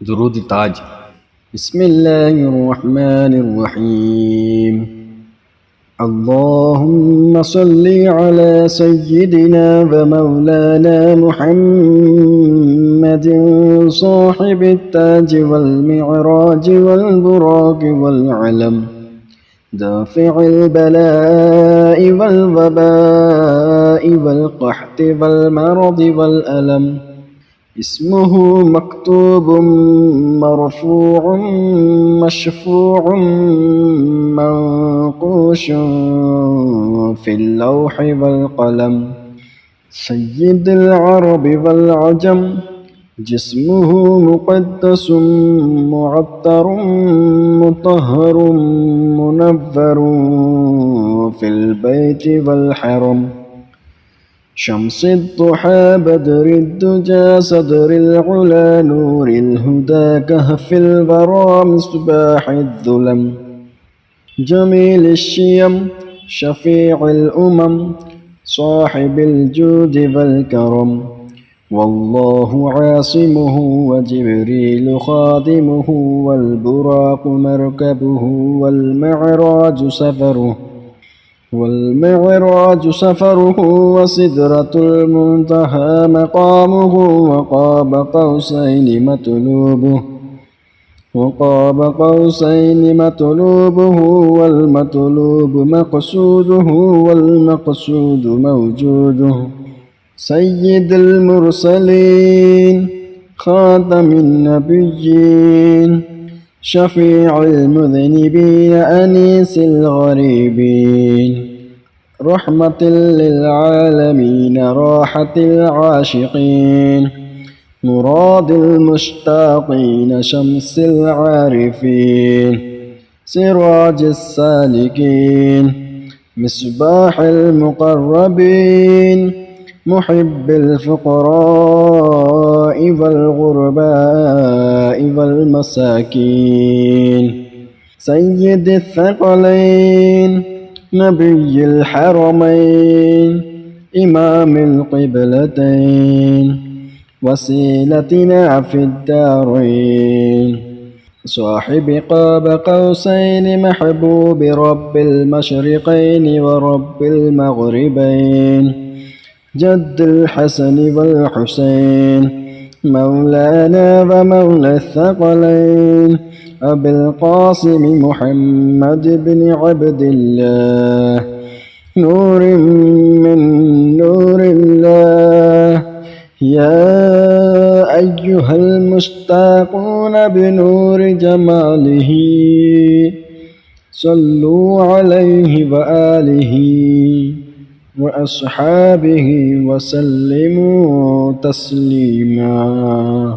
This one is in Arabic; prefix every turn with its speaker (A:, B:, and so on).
A: درود التاج. بسم الله الرحمن الرحيم. اللهم صل على سيدنا ومولانا محمد صاحب التاج والمعراج والبراق والعلم، دافع البلاء والوباء والقحط والمرض والألم. اسمه مكتوب مرفوع مشفوع منقوش في اللوح والقلم. سيد العرب والعجم، جسمه مقدس معطر مطهر منور في البيت والحرم. شمس الضحى بدر الدجى صدر العلا نور الهدى كهف الورى مصباح الظلم. جميل الشيم شفيع الأمم صاحب الجود والكرم. والله عاصمه وجبريل خادمه والبراق مركبه والمعراج سفره وسدرة المنتهى مقامه. وقاب قوسين مطلوبه والمطلوب مقصوده والمقصود موجوده. سيد المرسلين خاتم النبيين شفيع المذنبين أنيس الغريبين. رحمة للعالمين راحة العاشقين مراد المشتاقين شمس العارفين. سراج السالكين مصباح المقربين محب الفقراء والغرباء والمساكين. سيد الثقلين نبي الحرمين إمام القبلتين وسيلتنا في الدارين. صاحب قاب قوسين محبوب رب المشرقين ورب المغربين. جد الحسن والحسين مولانا ومولى الثقلين أبي القاسم محمد بن عبد الله نور من نور الله. يا أيها المشتاقون بنور جماله صلوا عليه وآله وأصحابه وسلموا تسليما.